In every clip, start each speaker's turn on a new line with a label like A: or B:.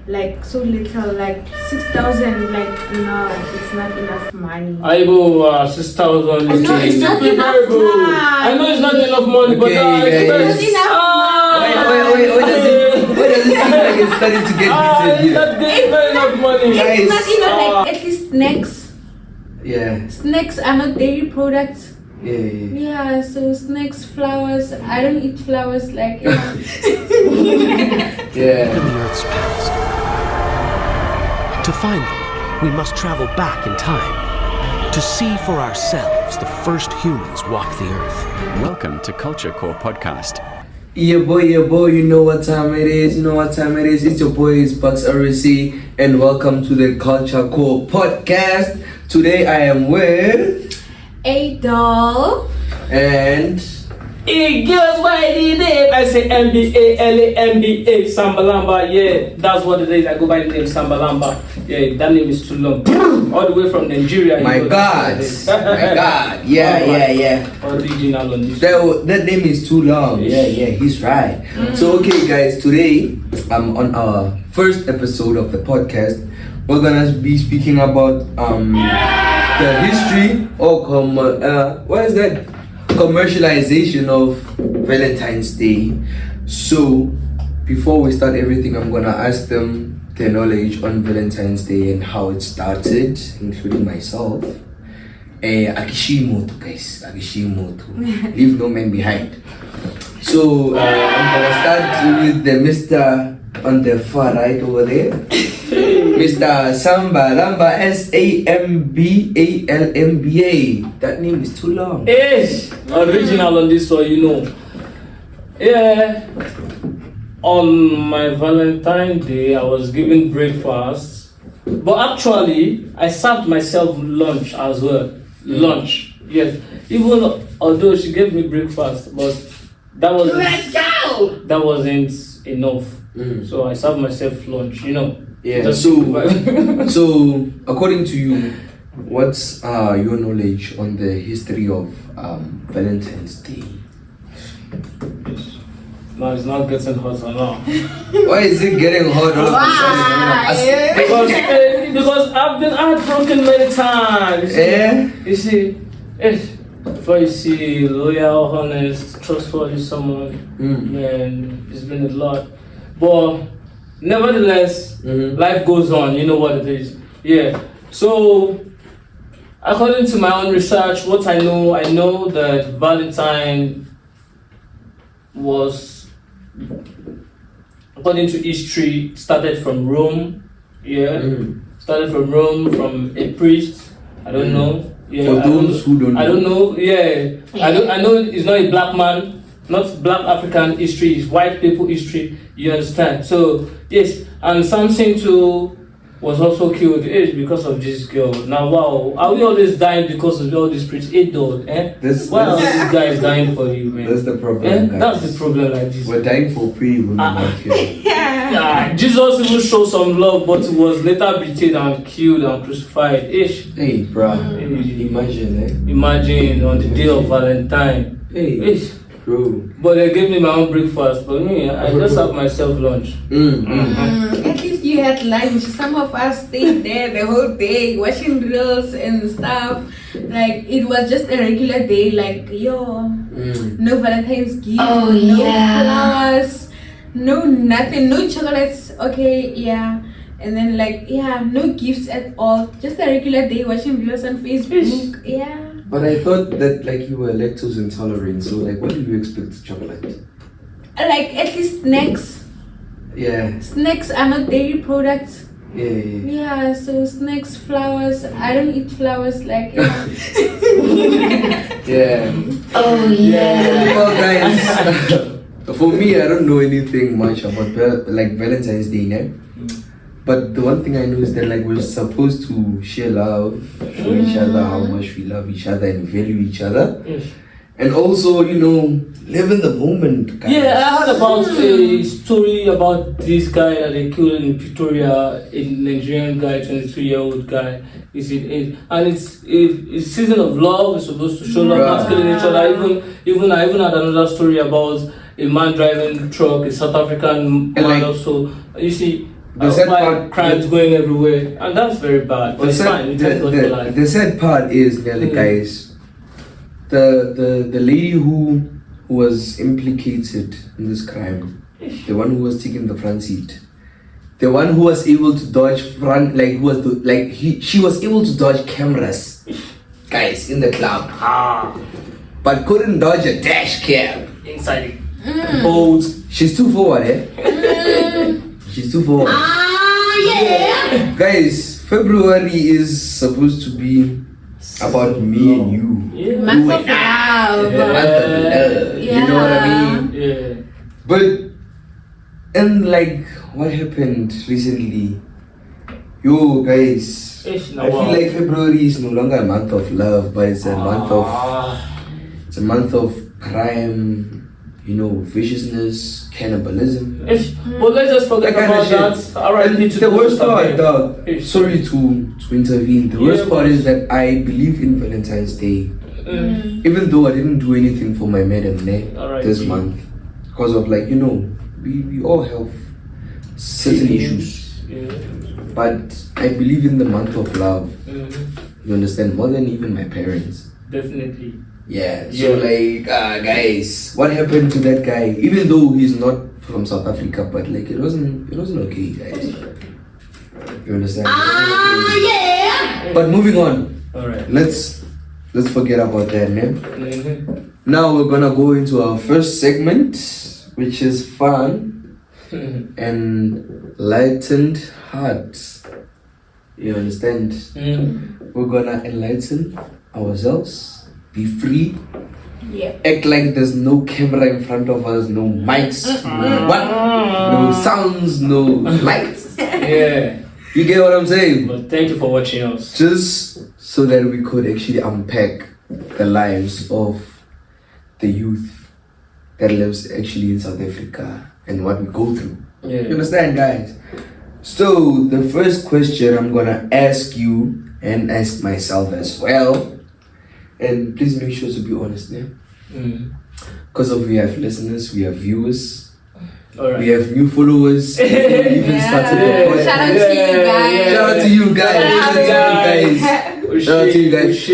A: like so little, like 6,000. Like no, it's not enough money.
B: I go 6,000.
A: I know it's not enough money.
B: I know it's not enough money, but
A: it's not enough money.
C: Why does it seem like it's starting to get decent here?
B: It's not enough money.
A: It's not enough. Like at least snacks.
C: Yeah.
A: Snacks are not dairy products.
C: Yeah.
A: Yeah, so snacks, flowers. I don't eat flowers like
C: Yeah.
D: In the Earth's past. To find them, we must travel back in time to see for ourselves the first humans walk the Earth.
E: Welcome to Culture Core Podcast.
C: Yeah, boy, you know what time it is. It's your boy, it's Bucks RC, and welcome to the Culture Core Podcast. Today I am with
A: A.doll.
C: and
B: Hey, girls, why did they? I say NBA, LA, NBA, Sambalamba. Yeah, that's what it is. I go by the name Sambalamba. Yeah, that name is too long. All the way from Nigeria.
C: my God. Yeah.
B: Original on this.
C: That name is too long. Yeah, he's right. So okay, guys, today on our first episode of the podcast, we're gonna be speaking about the history or what is that? Commercialization of Valentine's Day. So before we start everything, I'm gonna ask them their knowledge on Valentine's Day and how it started, including myself. Akishimoto, guys. Akishimoto. Leave no man behind. So I'm gonna start with the Mr. on the far right over there. Mr. Sambalamba, Sambalamba. That name is too long.
B: Yes, original on this, so you know. Yeah, on my Valentine's Day, I was given breakfast, but actually, I served myself lunch as well. Lunch, yes. Even although she gave me breakfast, but that wasn't enough. So I served myself lunch, you know.
C: Yeah. So according to you, what's your knowledge on the history of Valentine's Day?
B: No, it's not getting hotter now.
C: Why is it getting hot all of a sudden?
B: Because I've been heartbroken many times.
C: Yeah.
B: You see, before you see loyal, honest, trustworthy someone, man, it's been a lot. But nevertheless, life goes on. You know what it is. Yeah. So, according to my own research, what I know that Valentine was, according to history, started from Rome. Yeah. Started from Rome, from a priest. I don't know. Yeah.
C: For those who don't know.
B: I don't know. Yeah. I know it's not a black man, not black African history, it's white people history. You understand? So yes, and Samson too was also killed because of this girl. Now wow, are we always dying because of all these priests? A.doll, why are these guys dying for you, man?
C: That's the problem, guys.
B: That's the problem like this.
C: We're dying for pretty women like you.
B: Jesus even showed some love, but he was later betrayed and killed and crucified.
C: Hey, bro.
B: Imagine on the day of Valentine.
C: Hey. Bro.
B: But they gave me my own breakfast, but me, I just have myself lunch.
A: At least you had lunch. Some of us stayed there the whole day watching reels and stuff. Like it was just a regular day. Like no Valentine's gift, no flowers, no nothing, no chocolates. Okay, yeah. And then no gifts at all. Just a regular day watching reels on Facebook. Yeah.
C: But I thought that you were lactose intolerant, so what do you expect chocolate?
A: At least snacks.
C: Yeah.
A: Snacks are not dairy products.
C: Yeah.
A: Yeah, so snacks, flowers. I don't eat flowers like
C: Yeah.
A: yeah.
C: Well, guys, for me, I don't know anything much about Valentine's Day, né? But the one thing I know is that we're supposed to share love, show each other how much we love each other and value each other.
B: Yes.
C: And also, live in the moment, guys.
B: Yeah, I heard about a story about this guy that they killed in Pretoria, a Nigerian guy, 22-year-old guy. And it's season of love. It's supposed to show love, not killing each other. Even I had another story about a man driving a truck, a South African man also. You see,
C: The sad part,
B: crimes going everywhere, and that's very bad. But it's fine. We thank God for life.
C: the sad part is, guys, the lady who was implicated in this crime, the one who was taking the front seat, the one who was able to dodge she was able to dodge cameras, guys, in the club, but couldn't dodge a dash cam
B: Inside the boat.
C: She's too forward, She's too forward.
A: Yeah.
C: Guys, February is supposed to be about me and you.
B: Yeah.
A: Month of love.
C: The month of love. You know what I mean?
B: Yeah.
C: But, and like, what happened recently? Yo, guys, I feel like February is no longer a month of love, but it's a month of crime. You know, viciousness, cannibalism.
B: But let's just forget about that. Alright,
C: the worst part, dog. Sorry to intervene. The worst part is that I believe in Valentine's Day, even though I didn't do anything for my maiden this month, because of like, you know, we all have certain issues.
B: Yeah.
C: But I believe in the month of love. You understand, more than even my parents.
B: Definitely.
C: Yeah, so like, guys, what happened to that guy? Even though he's not from South Africa, but like, it wasn't okay, guys. You understand?
A: Yeah.
C: But moving on.
B: All right.
C: Let's forget about that, man. Now we're gonna go into our first segment, which is fun and lightened hearts. You understand? We're gonna enlighten ourselves. Be free.
A: Yeah.
C: Act like there's no camera in front of us, no mics, no sounds, no lights.
B: Yeah.
C: You get what I'm saying?
B: But thank you for watching us.
C: Just so that we could actually unpack the lives of the youth that lives actually in South Africa and what we go through.
B: Yeah.
C: You understand, guys? So the first question I'm gonna ask you and ask myself as well. And please make sure to be honest there. Because we have listeners, we have viewers, we have new followers. We even started the podcast.
A: Shout out to you guys.
C: Shout out to you guys.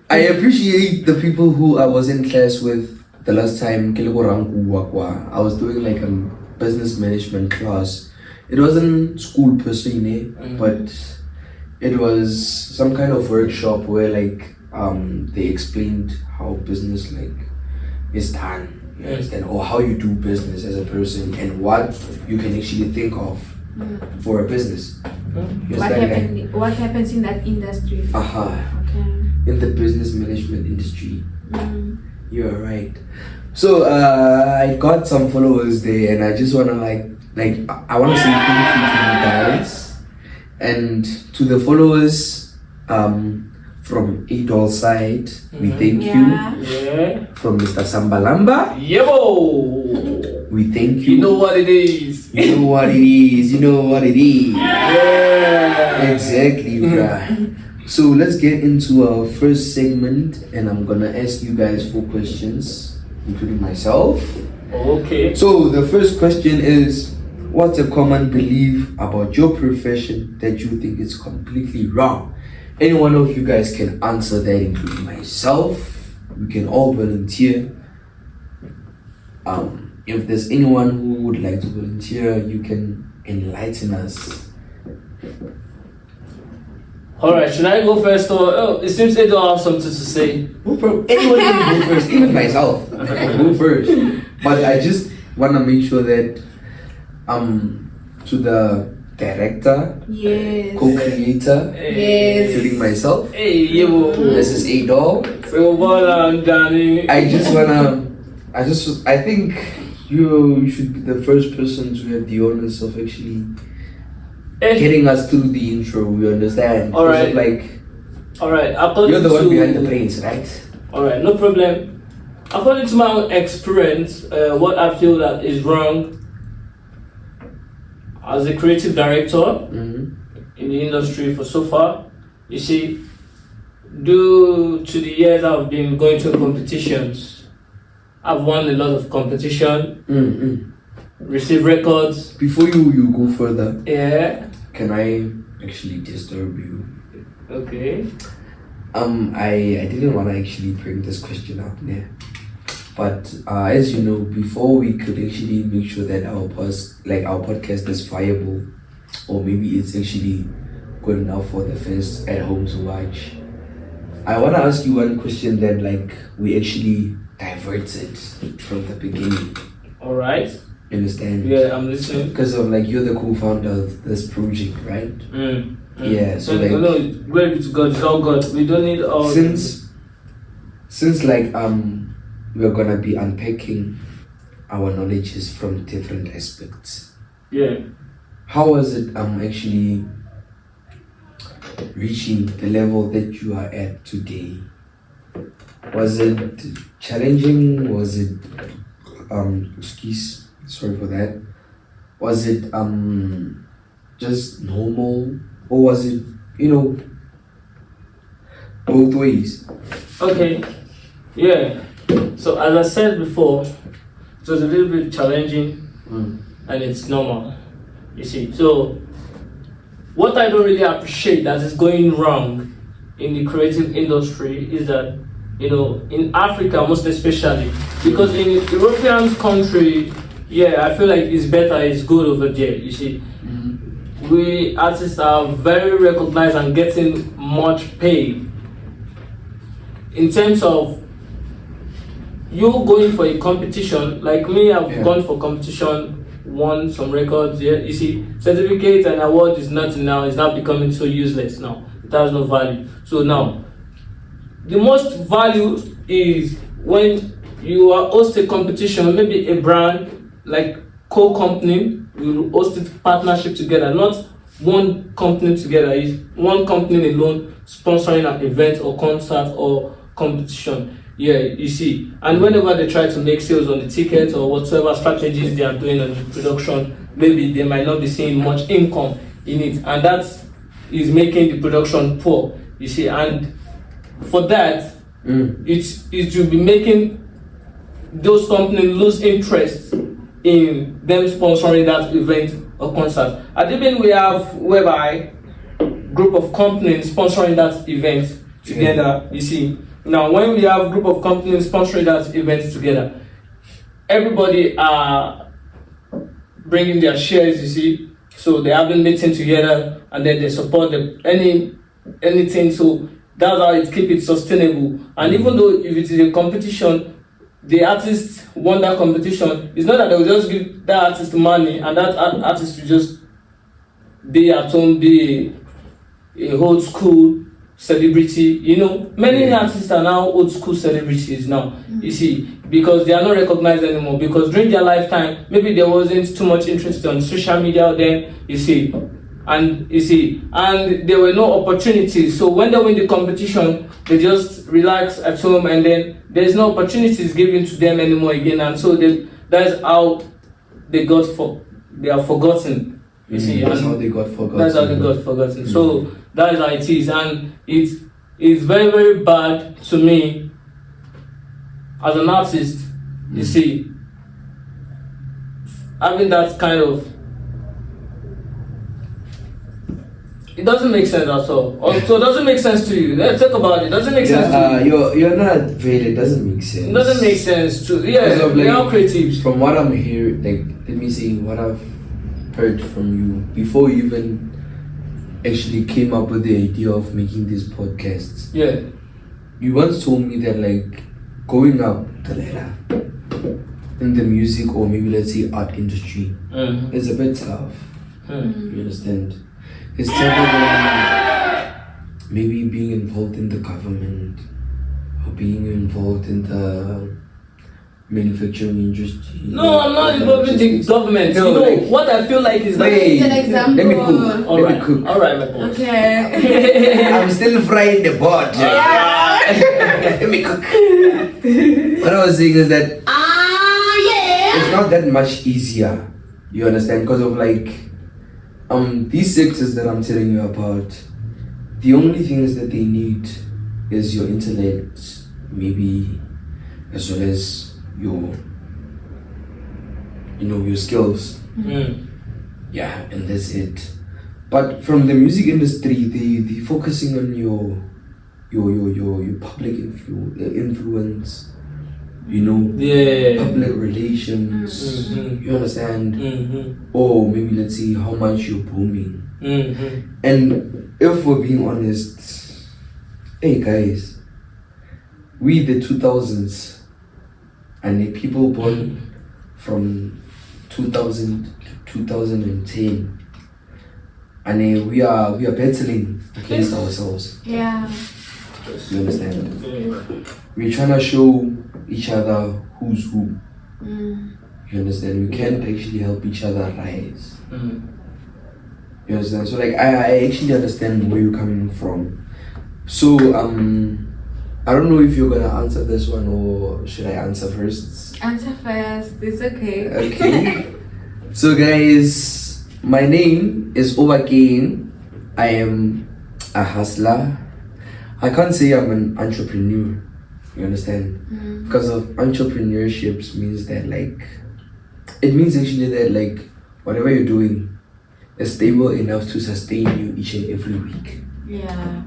C: I appreciate the people who I was in class with the last time. I was doing like a business management class. It wasn't school per se, but it was some kind of workshop where like they explained how business like is done, you understand, or how you do business as a person and what you can actually think of for a business.
A: What happens in that industry? Okay.
C: In the business management industry. You're right. So I got some followers there, and I just wanna like I wanna say thank you to you guys and to the followers. From A.doll side, we thank you.
B: Yeah.
C: From Mr. Sambalamba, we thank you.
B: You know what it is.
C: You know what it is. You know what it is.
B: Yeah.
C: Exactly, bruh. So let's get into our first segment, and I'm gonna ask you guys 4 questions, including myself.
B: Okay.
C: So the first question is, what's a common belief about your profession that you think is completely wrong? Any one of you guys can answer that, including myself. We can all volunteer. If there's anyone who would like to volunteer, you can enlighten us.
B: Alright, should I go first or it seems A.doll have something to say.
C: No problem. Anyone can go first, even myself. I can go first. But I just wanna make sure that to the director, co-creator, including myself. This is A.doll. I think you should be the first person to have the honors of actually getting us through the intro. We understand.
B: Alright.
C: You're the one behind the planes, right?
B: Alright, no problem. According to my own experience, what I feel that is wrong as a creative director in the industry for so far, you see, due to the years I've been going to competitions, I've won a lot of competition, receive records.
C: Before you go further,
B: Yeah.
C: can I actually disturb you?
B: Okay.
C: I didn't want to actually bring this question up there, but as you know, before we could actually make sure that our podcast is viable, or maybe it's actually good enough for the fans at home to watch, I want to ask you one question that we actually diverted from the beginning.
B: All right.
C: You understand?
B: Yeah, I'm listening.
C: Because of you're the co-founder of this project, right? Yeah. So
B: no, glory be to God. It's all God. We don't need all.
C: Since we're gonna be unpacking our knowledges from different aspects.
B: Yeah.
C: How was it actually reaching the level that you are at today? Was it challenging? Was it sorry for that. Was it just normal, or was it both ways?
B: Okay. Yeah. So as I said before, it was a little bit challenging, and it's normal. You see. So what I don't really appreciate that is going wrong in the creative industry is that, in Africa most especially, because in European country, yeah, I feel like it's better, it's good over there, you see. We artists are very recognized and getting much pay. In terms of you going for a competition, like me, I've gone for competition, won some records, yeah, you see, certificate and award is nothing now, it's not becoming so useless now, it has no value. So now, the most value is when you are host a competition, maybe a brand, like co-company, will host a partnership together, not one company together, is one company alone sponsoring an event or concert or competition. Yeah, you see. And whenever they try to make sales on the ticket or whatever strategies they are doing on the production, maybe they might not be seeing much income in it. And that is making the production poor, you see. And for that, it will be making those companies lose interest in them sponsoring that event or concert. At the event we have whereby group of companies sponsoring that event together, you see. Now when we have group of companies sponsoring that event together, everybody are bringing their shares, you see. So they have a meeting together and then they support anything. So that's how it keep it sustainable. And even though if it is a competition, the artist won that competition, it's not that they will just give that artist money and that artist will just be at home, be a old school celebrity. Many artists are now old school celebrities now, you see, because they are not recognized anymore, because during their lifetime, maybe there wasn't too much interest on social media then, you see, and there were no opportunities. So when they win the competition, they just relax at home and then there's no opportunities given to them anymore again, and so that's how they are forgotten. You see,
C: that's how they got forgotten.
B: That's how they got forgotten. So that is how it is, and it's very, very bad to me as an artist. You see, having that kind of, it doesn't make sense at all. So it doesn't make sense to you. Let's talk about it. It doesn't make sense to you.
C: You're not afraid. It doesn't make sense.
B: It doesn't make sense to we are creatives.
C: From what I'm hearing, let me see what I've heard from you before you even actually came up with the idea of making these podcasts.
B: Yeah.
C: You once told me that going up the ladder in the music, or maybe let's say art industry, is a bit tough. You understand? It's tougher than maybe being involved in the government or being involved in the manufacturing industry.
B: No, I'm not involved in the government.
C: No,
B: what I feel like is that.
A: It's an example.
C: Let me cook.
B: All right,
C: Let me cook.
B: all right, my boy.
A: Okay.
C: I'm still frying the pot. Let me cook. What I was saying is that it's not that much easier. You understand? Because of these sectors that I'm telling you about, the only things that they need is your intellect, maybe, as well as your your skills.
B: Mm.
C: Yeah, and that's it. But from the music industry, they focusing on your public influence, public relations. You understand? Or maybe let's see how much you're booming. And if we're being honest, hey guys, we the 2000s and the people born from 2000 to 2010, and we are battling against ourselves.
A: Yeah.
C: You understand? We're trying to show each other who's who. You understand? We can't actually help each other rise. You understand? So like I actually understand where you're coming from. So I don't know if you're gonna answer this one or should I answer first?
A: Answer first. It's okay.
C: Okay. So guys, my name is Obakane. I am a hustler. I can't say I'm an entrepreneur. You understand? Because of entrepreneurships means that it means actually that whatever you're doing is stable enough to sustain you each and every week.
A: Yeah.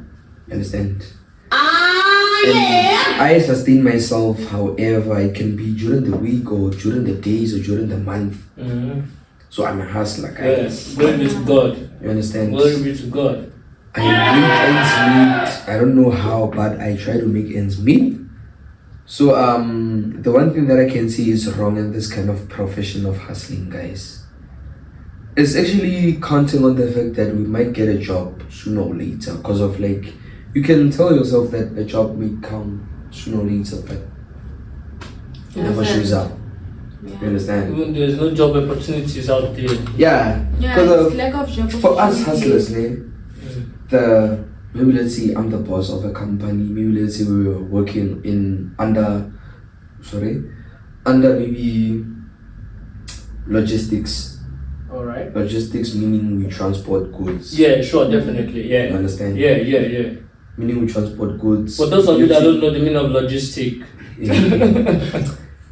C: You understand? And I sustain myself however it can be during the week or during the days or during the month. So I'm a hustler, guys.
B: Yes, glory be to God.
C: You understand?
B: Glory be to God.
C: I make ends meet. I don't know how, but I try to make ends meet. So the one thing that I can see is wrong in this kind of profession of hustling, guys, is actually counting on the fact that we might get a job sooner or later. Because of you can tell yourself that a job may come sooner or later, but it never shows up. You understand?
B: Even there's no job opportunities out there.
C: Yeah.
A: Yeah, it's lack of job
C: for us
A: opportunities.
C: hustlers, maybe let's say I'm the boss of a company. Maybe let's say we were working under maybe logistics.
B: Alright.
C: Logistics meaning we transport goods.
B: Yeah, sure, definitely. Yeah.
C: You understand?
B: Yeah.
C: Meaning we transport goods.
B: For those of you that don't know the meaning of logistic.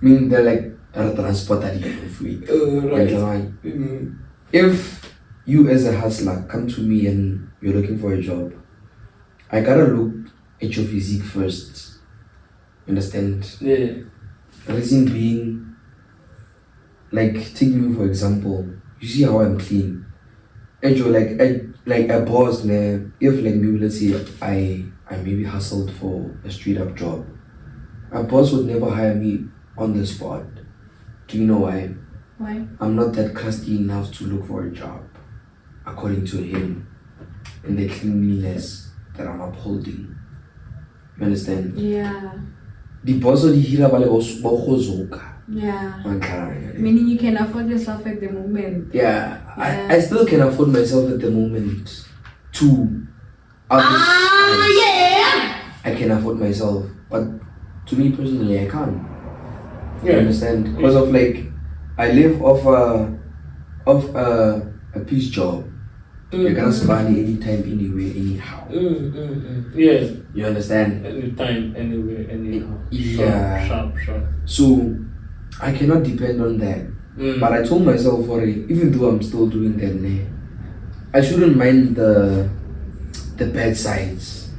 C: Meaning they're transporter free.
B: Right.
C: If you as a hustler come to me and you're looking for a job, I gotta look at your physique first. Understand?
B: Yeah.
C: Reason being, take me for example. You see how I'm clean. And you're like a boss, man. If maybe let's say I maybe hustled for a straight up job, a boss would never hire me on the spot. Do you know why?
A: Why?
C: I'm not that crusty enough to look for a job, according to him, and the cleanliness that I'm upholding. You understand?
A: Yeah.
C: The boss of the hira bale
A: Yeah.
C: yeah.
A: Meaning you can afford yourself at the moment.
C: Yeah,
A: Yeah.
C: I still can afford myself at the moment. To others, I can afford myself, but to me personally, I can't. You understand? Because of I live off a piece job. You can spend anytime, anywhere, anyhow.
B: Yeah.
C: You understand?
B: Anytime, anywhere, anyhow.
C: Yeah.
B: Sharp.
C: So I cannot depend on that. But I told myself, even though I'm still doing that, I shouldn't mind the bad sides,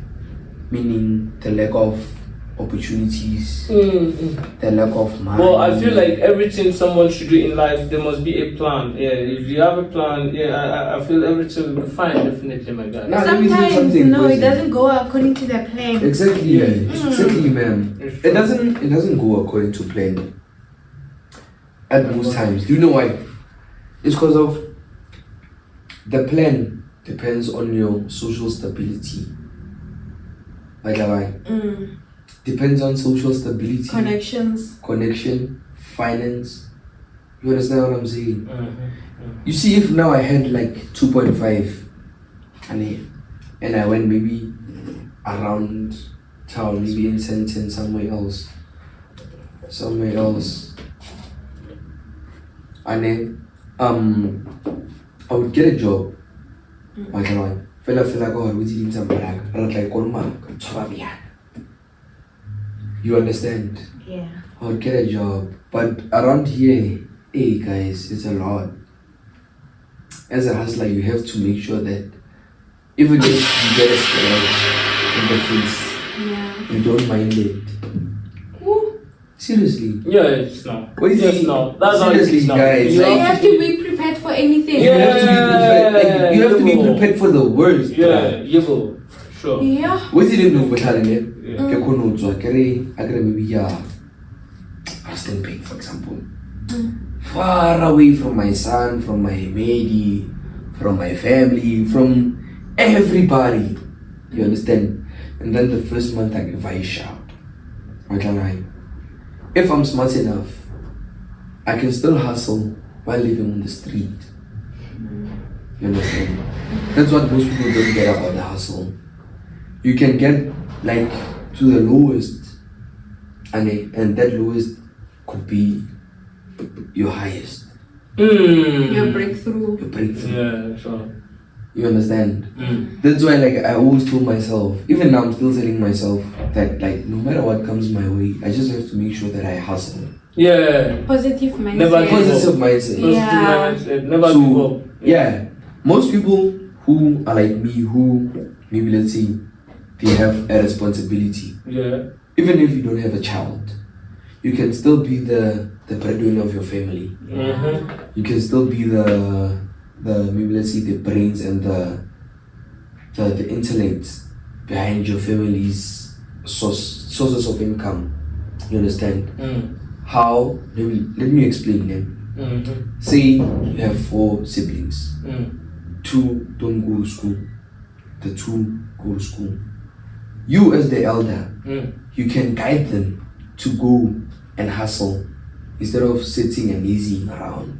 C: meaning the lack of opportunities, the lack of money.
B: Well, I feel like everything someone should do in life, there must be a plan. Yeah, if you have a plan, I feel everything will be fine, definitely, my guy.
C: Now, let me say
A: Sometimes,
C: something
A: no,
C: crazy.
A: it doesn't go according to the plan.
C: Exactly, exactly, ma'am. It doesn't go according to plan. At most times. Do you know why? It's because of the plan depends on your social stability. Depends on social stability, connection, finance. You understand what I'm saying? You see, if now I had 2.5 and I went maybe around town, maybe in Sentin, somewhere else, and then I would get a job. You understand?
A: Yeah.
C: I would get a job, but around here Hey guys, it's a lot. As a hustler, you have to make sure that even if you get a scratch in the face, you don't mind it. Seriously.
B: Yeah, it's not.
C: What is
B: Yes,
C: it?
B: no. That's how it
C: Seriously,
B: is now.
C: guys.
B: You
A: So you
B: have
A: have to be prepared for anything.
C: You have to be prepared. Like, you have to be prepared for the worst.
B: Yeah, you go. Sure.
A: Yeah.
C: What's it even for talent?
B: Yeah.
C: Maybe Austin Pink, for example. Far away from my son, from my lady, from my family, from everybody. You understand? And then the first month I give a shout. Okay, if I'm smart enough, I can still hustle while living on the street. You understand? That's what most people don't get about the hustle. You can get like to the lowest, and that lowest could be your highest.
A: Your breakthrough.
C: Your breakthrough.
B: Yeah, sure.
C: You understand? That's why like I always told myself, even now I'm still telling myself that like no matter what comes my way, I just have to make sure that I hustle.
B: Yeah.
A: Positive mindset.
B: Never give
C: Positive mindset.
A: Yeah.
B: Never
C: So,
B: give up.
C: Yeah. Most people who are like me, who maybe let's say they have a responsibility.
B: Yeah.
C: Even if you don't have a child, you can still be the breadwinner of your family. You can still be the maybe let's say the brains and the intellect behind your family's sources of income. You understand? How? Let me explain them. Say you have 4 siblings. 2 don't go to school. The 2 go to school. You as the elder, you can guide them to go and hustle instead of sitting and lazing around.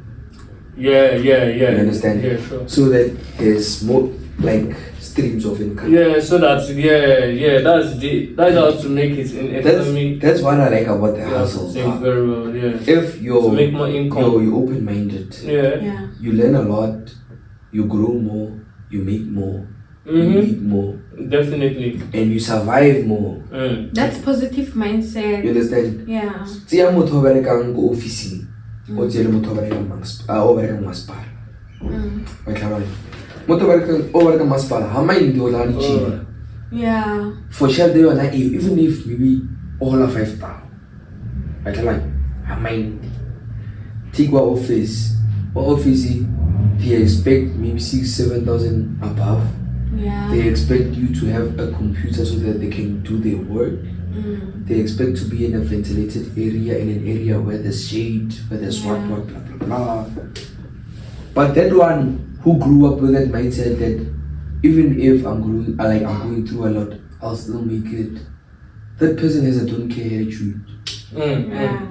B: Yeah.
C: You understand?
B: Yeah, sure.
C: So that there's more like streams of income.
B: Yeah, so that's that's how to make it in economy.
C: That's what I like about the
B: You have to
C: hustle.
B: think very well, yeah.
C: If you're
B: To make more income.
C: you're open-minded,
B: Yeah.
C: you learn a lot, you grow more, you make more, you eat more,
B: Definitely.
C: and you survive more.
A: That's positive
C: You
A: mindset.
C: understand?
A: Yeah.
C: Tsia motho ba rekang go office o tsele motho ba rekang masepala. Wa tlhaloganya? Motho o ba rekang masepala ha mind o tla di chile.
A: Yeah.
C: For sure they are like even if maybe all of 5,000. Wa tlhaloganya? Ha mind. Take what office they expect maybe 6,000-7,000 above.
A: Yeah.
C: They expect you to have a computer so that they can do their work. They expect to be in a ventilated area, in an area where there's shade, where there's what, blah, blah, blah. But that one who grew up with that mindset that even if I'm going through a lot, I'll still make it. That person has a don't care attitude.
A: Yeah.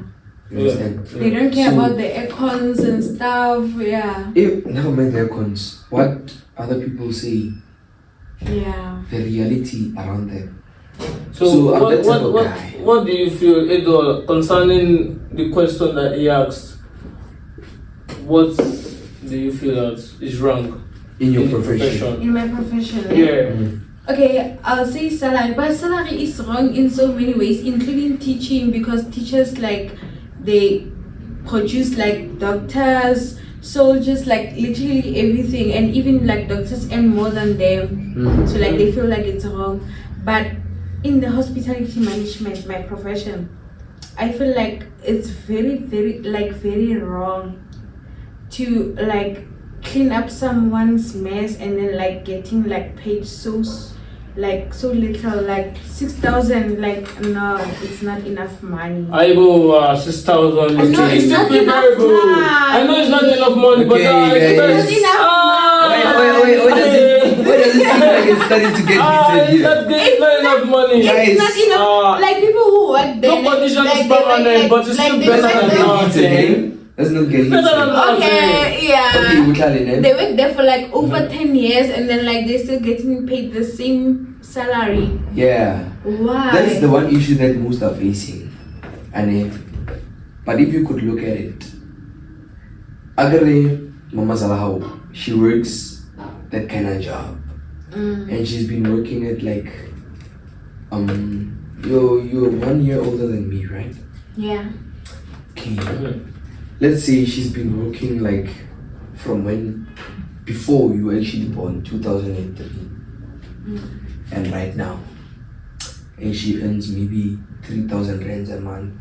C: You understand?
A: They don't care
C: So,
A: about the aircons and stuff. Yeah.
C: Never mind the aircons. What other people say,
A: Yeah.
C: the reality around them.
B: So
C: I'm that type of guy.
B: what do you feel, A.doll, concerning the question that he asked? What do you feel that is wrong
C: In your
B: in
C: profession.
A: In my profession.
B: Yeah.
A: Okay, I'll say salary, but salary is wrong in so many ways, including teaching, because teachers they produce like doctors, soldiers, like literally everything, and even like doctors earn more than them. So like they feel like it's wrong. But in the hospitality management, my profession, I feel like it's very, very, very wrong to like clean up someone's mess and then like getting like paid so little, like 6,000. Like no, it's not enough money.
B: I go 6,000.
A: I know it's not enough money.
B: I know it's not enough money, but
C: Okay, guys.
A: It's not enough
C: Wait, does it seem like it's starting to get decent
B: it's
C: here?
B: not enough money.
C: Guys.
A: It's not enough. Like people who work there.
B: No position
A: like,
B: is permanent, but it's still
A: they
B: better
A: work
B: than
A: there-
B: nothing.
C: Let's not get
B: Better than
C: into
B: nothing.
A: Okay, yeah.
C: Okay, we can then.
A: They work there for like over 10 years and then like they're still getting paid the same salary.
C: Yeah.
A: Why?
C: That's the one issue that most are facing. But if you could look at it, Agare Mama Salahau, she works that kind of job. And she's been working at like you're 1 year older than me, right?
A: Yeah.
C: Okay. let's say she's been working like from when before you were actually born, 2003, and right now, and she earns maybe 3,000 rands a month,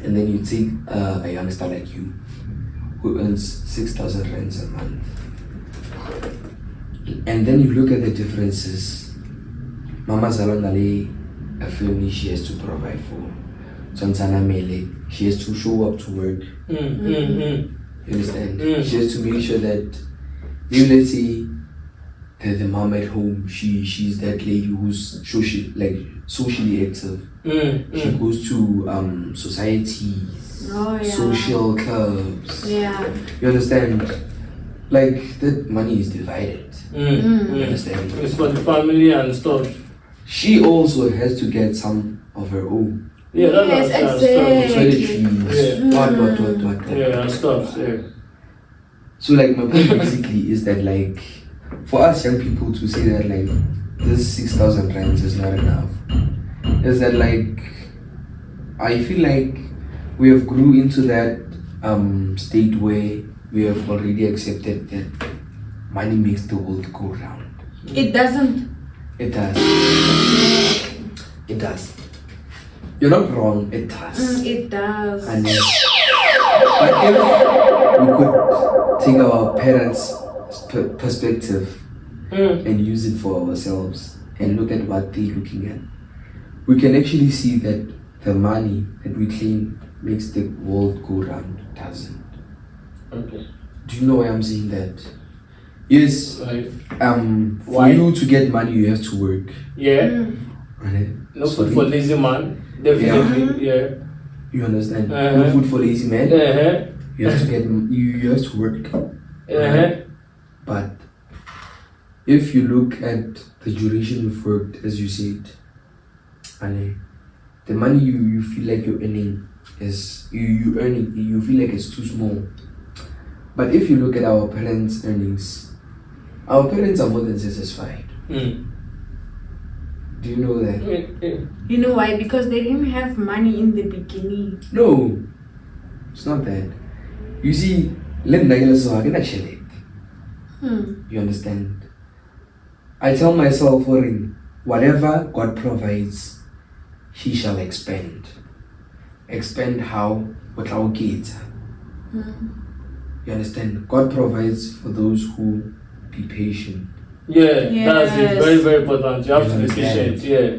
C: and then you take a youngster like you who earns 6,000 rands a month, and then you look at the differences. Mama Zalonale, a family she has to provide for. Sonsana Mele, she has to show up to work. You understand? She has to make sure that, maybe let's say that the mom at home, she's that lady who's socially active. She goes to societies, social clubs.
A: Yeah.
C: You understand? Like that money is divided. You understand?
B: It's for the family and stuff.
C: She also has to get some of her own.
B: Yeah,
A: Yes, exactly.
C: Toiletries, what.
B: Yeah, and stuff. Yeah.
C: So like my point basically is that like for us young people to say that like this 6,000 rands is not enough, is that like I feel like we have grew into that state where we have already accepted that money makes the world go round.
A: It doesn't.
C: It does. It does. You're not wrong, it does.
A: It does.
C: And but if we could take our parents' perspective and use it for ourselves and look at what they're looking at, we can actually see that the money that we claim makes the world go round doesn't.
B: Okay.
C: Do you know why I'm saying that? Yes.
B: Like,
C: For
B: why?
C: you to get money, you have to work.
B: yeah.
C: Right?
B: No food for lazy man. Definitely. Yeah.
C: You understand? No food for lazy man. You have to get. You have to work. But if you look at the duration you've worked, as you said, and the money you feel like you're earning is you earn it. You feel like it's too small. But if you look at our parents' earnings, our parents are more than satisfied. Do you know that?
A: You know why? Because they didn't have money in the beginning.
C: No, it's not that. You see, you understand? I tell myself, whatever God provides, He shall expand. Expand how? Without kids. You understand? God provides for those who be patient.
B: Yeah, that's it.
A: Yes.
B: Very, very important. You have to be patient. Yeah.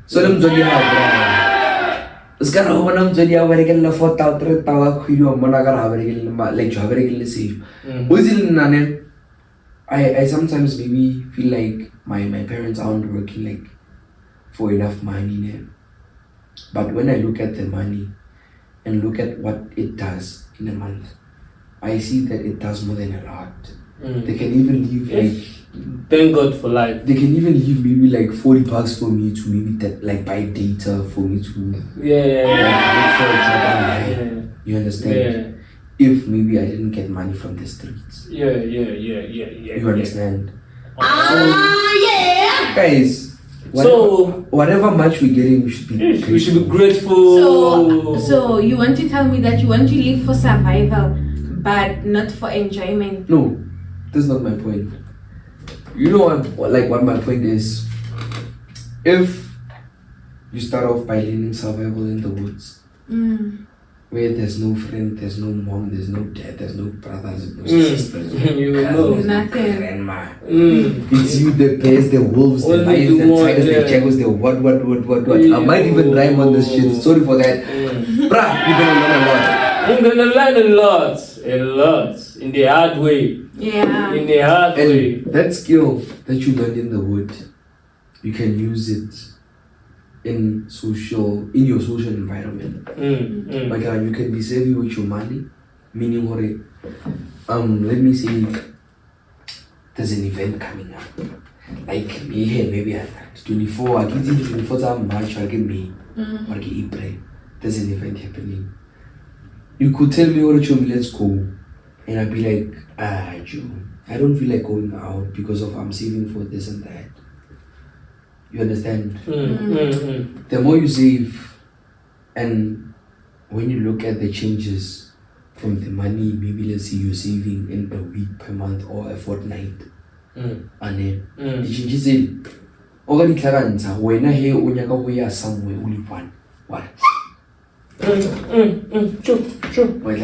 C: So them jolly hard. Sekarang orang jolly awal lagi la foto tertawa kuilu mana kara awal lagi like jawab lagi save. Uzil nane. I sometimes maybe feel like my parents aren't working like for enough money now. But when I look at the money and look at what it does in a month, I see that it does more than a lot. They can even leave like.
B: Thank God for life.
C: They can even leave maybe like $40 for me to maybe that like buy data for me to look for a job online. You understand?
B: Yeah.
C: If maybe I didn't get money from the streets.
B: Yeah.
C: You understand?
A: Yeah.
C: Guys, whatever much we're getting, we should be
B: we should be grateful.
A: So you want to tell me that you want to live for survival, but not for enjoyment?
C: No, that's not my point. You know what my point is? If you start off by learning survival in the woods, where there's no friend, there's no mom, there's no dad, there's no brothers, no sisters,
B: You
C: no
B: know.
C: cousins, no
A: Nothing.
C: grandma. It's you, the bears, the wolves, the
B: Only
C: lions,
B: the
C: the
B: one,
C: tigers,
B: yeah.
C: the jaguars, the what. I might even rhyme on this shit. Sorry for that. Bruh, you're gonna learn a lot.
B: I'm gonna learn a lot, in the hard way.
A: Yeah.
B: In the hard way.
C: And that skill that you learned in the wood, you can use it in your social environment. Like you can be savvy with your money, meaning let me say there's an event coming up. Like maybe at 24, I get into 24 March, I get May, or get April. There's an event happening. You could tell me, let's go. And I'd be like, Joe, I don't feel like going out because of I'm saving for this and that. You understand?
B: Mm-hmm.
C: The more you save, and when you look at the changes from the money, maybe let's say you're saving in a week per month or a fortnight. And then you say, already Clarence, when I hear Unyaka somewhere, only one. What?
B: True.
C: Wait,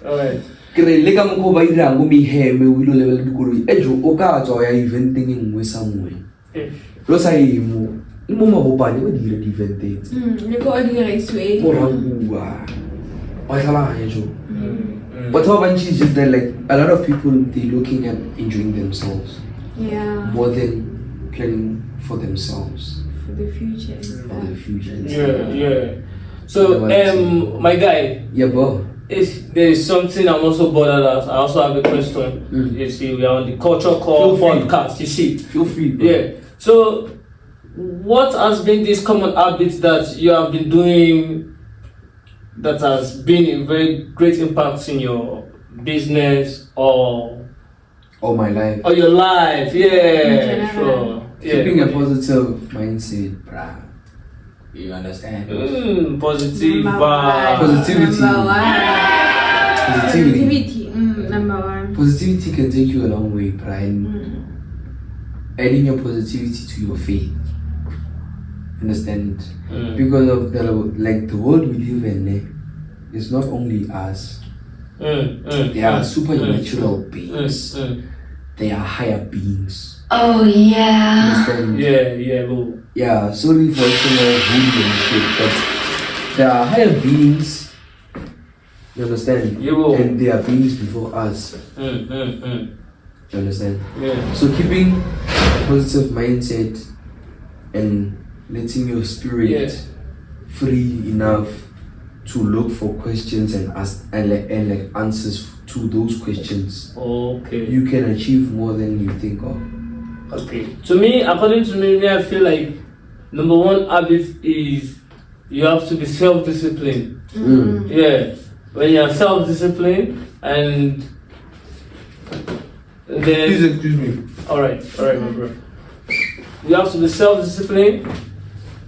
B: Alright.
C: Lega mko baira ngumi he me wilo level dukuru ejo oka to ya event thing we somewhere. Lo sai mo mabobane we dire event things.
A: You go on here way.
C: Morangua. Oikala ejo. But how much is just that like a lot of people they looking at enjoying themselves.
A: Yeah.
C: More than planning for themselves.
A: For the future.
C: For the future.
B: Yeah. So my guy.
C: Yeah, bro.
B: If there is something I'm also bothered at, I also have a question. You see, we are on the Culture Core podcast. You see,
C: feel free. Bro.
B: Yeah. So, what has been this common habit that you have been doing that has been a very great impact in your business or
C: my life?
B: Or your life? Yeah, sure.
C: Keeping a positive mindset, bruh. You understand?
B: Positivity.
A: Positivity. Number one.
C: Positivity can take you a long way, Brian. Adding your positivity to your faith. Understand? Because of the world we live in, it's not only us. They are supernatural beings. They are higher beings.
A: Oh yeah.
C: Understand?
B: Bro.
C: Yeah, sorry for rude and shit, but there are higher beings. You understand? And they are beings before us. You understand?
B: Yeah.
C: So keeping a positive mindset and letting your spirit free enough to look for questions and ask and answers to those questions.
B: Okay.
C: You can achieve more than you think of.
B: Okay. According to me, I feel like number one habit is you have to be self-disciplined. Yeah. When you are self-disciplined and then...
C: Please excuse me.
B: Alright, my bro. You have to be self-disciplined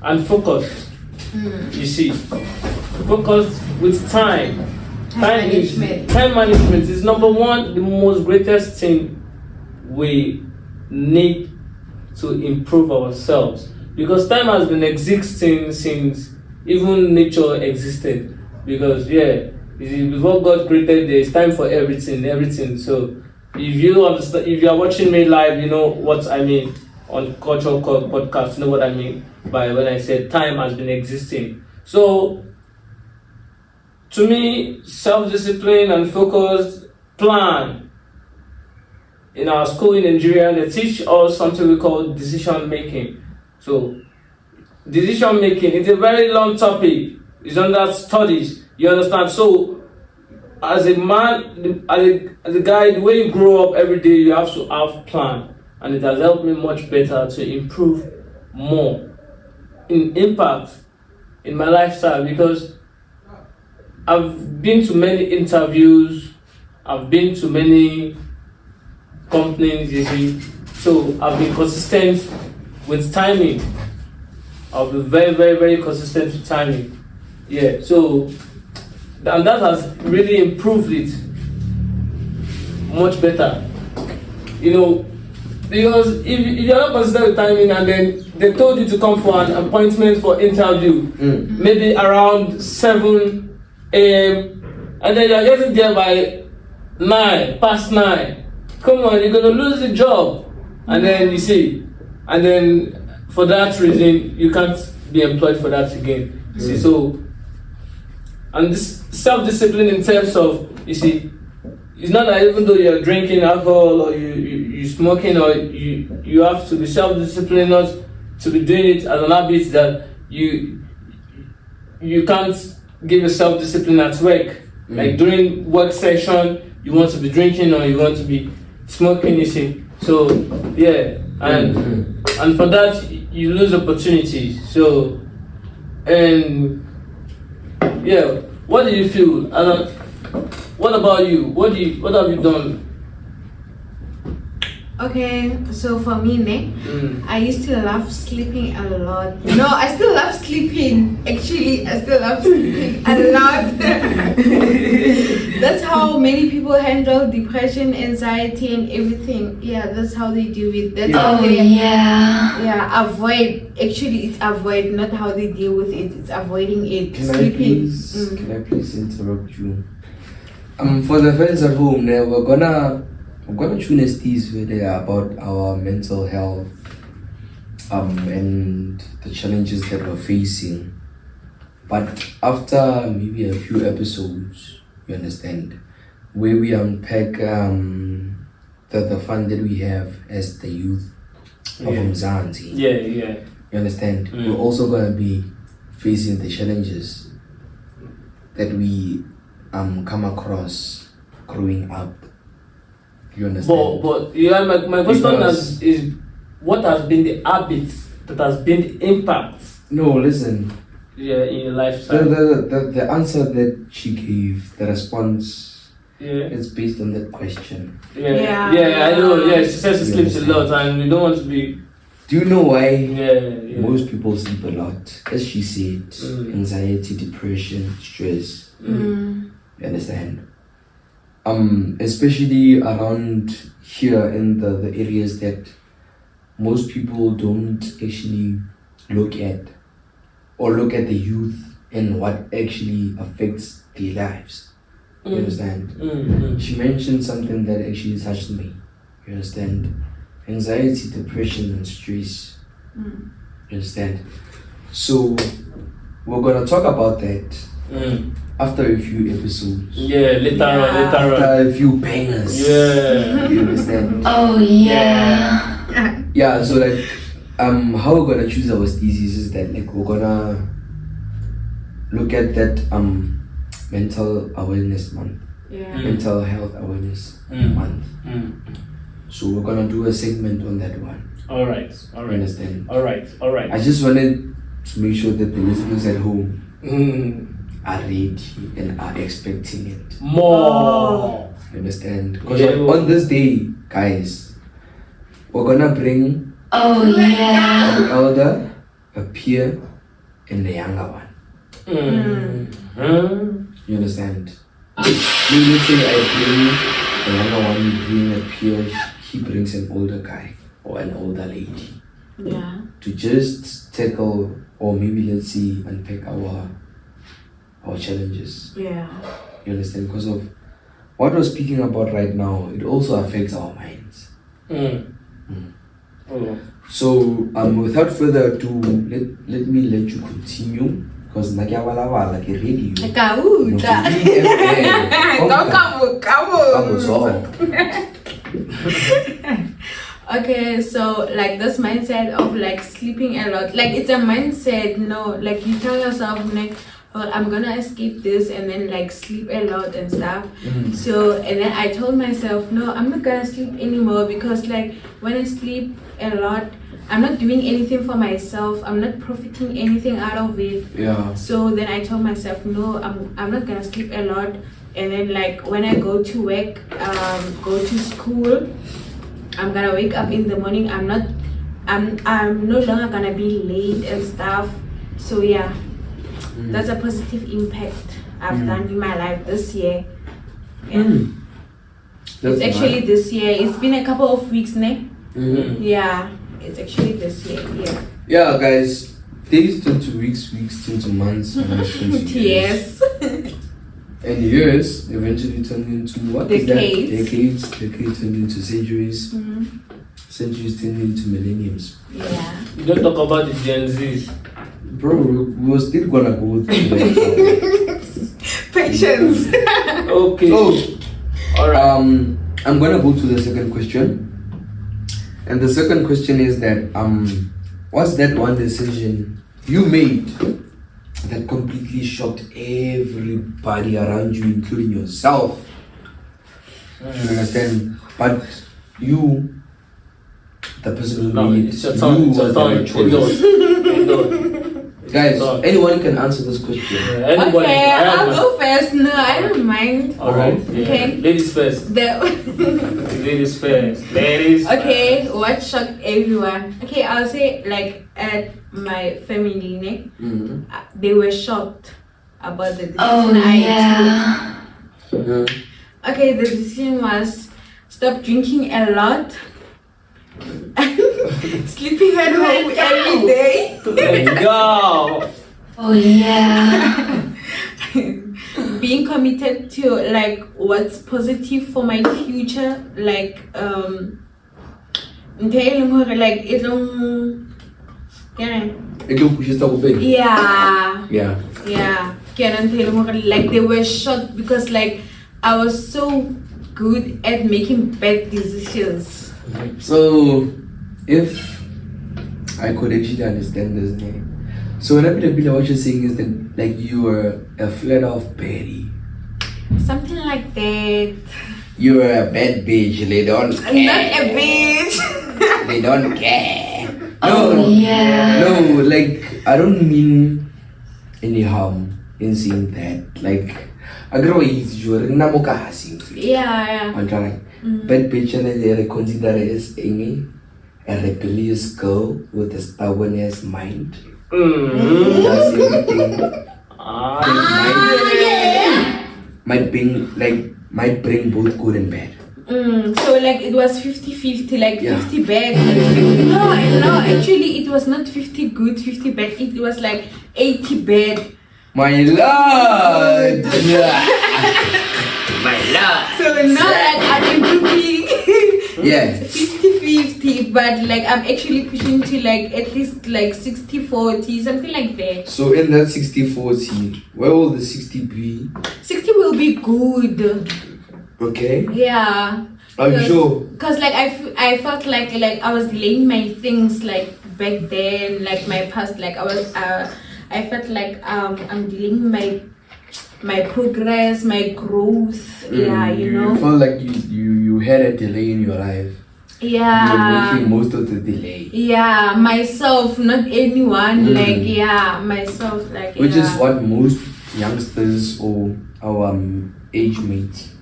B: and focused. You see. Focused with time. Time management is number one, the most greatest thing we need to improve ourselves, because time has been existing since even nature existed. Because before God created, there is time for everything. So if you understand, if you are watching me live, you know what I mean. On Culture Core podcast, you know what I mean by when I said time has been existing. So to me, self-discipline and focus, plan. In our school in Nigeria, they teach us something we call decision making. So, decision making is a very long topic. It's under studies. You understand? So, as a man, as a guy, the way you grow up every day, you have to have plan, and it has helped me much better to improve more in impact in my lifestyle, because I've been to many interviews, I've been to many companies, you see. So I've been consistent with timing. I'll be very, very, very consistent with timing. Yeah, so and that has really improved it much better. You know, because if you're not consistent with timing and then they told you to come for an appointment for interview, maybe around 7 a.m. and then you're getting there by 9:09. Come on, you're gonna lose the job. And then you see, and then for that reason, you can't be employed for that again. You see, so, and this self-discipline in terms of, you see, it's not that even though you're drinking alcohol or you smoking, or you have to be self-disciplined not to be doing it as an habit, that you can't give yourself discipline at work. Like during work session, you want to be drinking or you want to be smoking, you see. So and for that you lose opportunities. So what do you feel? What about you? What have you done?
A: Okay, so for me, I used to love sleeping a lot. No, I still love sleeping. Actually, I still love sleeping a lot. That's how many people handle depression, anxiety, and everything. Yeah, that's how they deal with. That's how they avoid. Actually, it's avoid, not how they deal with it. It's avoiding it.
C: Can
A: Sleeping.
C: Can I please interrupt you? For the fans at home, now we're gonna tune a steez with about our mental health, and the challenges that we're facing. But after maybe a few episodes, you understand, where we unpack the fun that we have as the youth of Mzansi.
B: Yeah.
C: You understand? We're also gonna be facing the challenges that we come across growing up. You understand?
B: But yeah, my question is what has been the habits that has been the impact?
C: No, listen.
B: Yeah, in your lifestyle.
C: The answer that she gave, the response, is based on that question.
B: Yeah, I know. Yeah, she says she sleeps a lot, and we don't want to be.
C: Do you know why?
B: Yeah.
C: Most people sleep a lot, as she said. Anxiety, depression, stress. You understand? Especially around here in the areas that most people don't actually look at, or look at the youth and what actually affects their lives. You understand? She mentioned something that actually touched me. You understand? Anxiety, depression, and stress. You understand? So we're gonna talk about that after a few episodes.
B: Yeah, later on.
C: After a few bangers.
B: Yeah.
C: You understand?
A: Oh yeah.
C: Yeah, so like how we're gonna choose our species is that like we're gonna look at that mental awareness month. Mental health awareness month. So we're gonna do a segment on that one.
B: Alright.
C: You understand?
B: Alright.
C: I just wanted to make sure that the listeners at home are ready and are expecting it.
B: More.
C: You understand? Because on this day, guys, we're gonna bring an elder, a peer, and the younger one. You understand? Maybe let's say I bring the younger one, you bring a peer, he brings an older guy or an older lady.
A: Yeah.
C: To just tackle, or maybe let's say unpack our challenges.
A: Yeah.
C: You understand? Because of what we're speaking about right now, it also affects our minds. So without further ado, let me let you continue, because nakiyabalabala ke radio.
A: Okay, so like this mindset of like sleeping a lot, like it's a mindset, like you tell yourself like, well, I'm gonna escape this and then like sleep a lot and stuff. So and then I told myself, no, I'm not gonna sleep anymore, because like when I sleep a lot, I'm not doing anything for myself, I'm not profiting anything out of it. So then I told myself, no, I'm not gonna sleep a lot. And then like when I go to work, go to school, I'm gonna wake up in the morning. I'm no longer gonna be late and stuff. So yeah, that's a positive impact I've done in my life this year. It's actually this year. It's been a couple of weeks now. Yeah, it's actually this year.
C: Yeah, guys. Days turn to weeks turn to months, months turn to years.
A: Yes.
C: And years eventually turn into what?
A: Decades.
C: Decades turn into centuries. Centuries turn into millenniums.
A: Yeah.
B: You don't talk about the Gen Zs.
C: Bro, we're still gonna go through that.
A: Patience.
B: Okay.
C: So,
B: alright.
C: I'm gonna go to the second question. And the second question is that what's that one decision you made that completely shocked everybody around you, including yourself? You understand? But you, the person who made it,
B: it's your
C: you
B: turn.
C: was the right choice. Guys, anyone can answer this question.
B: Anybody?
A: Okay, I'll go first. No, I don't mind.
B: Alright.
A: Okay.
B: Ladies first.
A: The
B: Ladies first. Ladies.
A: Okay, what shocked everyone? Okay, I'll say like at my family, they were shocked about the decision I took. Okay, the decision was stop drinking a lot, sleeping at home every day.
B: Let's go.
F: Oh yeah.
A: Being committed to like what's positive for my future, like like it like they were shocked because like I was so good at making bad decisions.
C: So, if I could actually understand this name. So when I what you're saying is that like you were a flat off baddie.
A: Something like that.
C: You were a bad bitch, they don't care.
A: I'm not a bitch.
C: They don't care.
F: Oh yeah.
C: No, like I don't mean any harm in saying that. Like I grow easy, you're not
A: Yeah.
C: I'm trying. Bad bitch and they consider as a rebellious girl with a stubborn ass mind. Does everything. Might bring both good and bad.
A: So like it was 50-50, like 50 bad. No, actually it was not 50 good, 50 bad. It was like 80 bad.
C: My lord! My lord!
A: So now like I'm improving.
C: Yeah.
A: 50-50, but like I'm actually pushing to like at least like 60-40, something like that.
C: So in that 60-40, where will the 60 be?
A: 60 will be good.
C: Okay.
A: Yeah.
C: I'm sure.
A: Cause like I felt like I was delaying my things like back then, like my past, like I felt like I'm delaying my progress, my growth. Yeah, you know.
C: You felt like you had a delay in your life.
A: Yeah.
C: You were making most of the delay.
A: Yeah, myself, not anyone. Like myself, like
C: which is what most youngsters or our age mates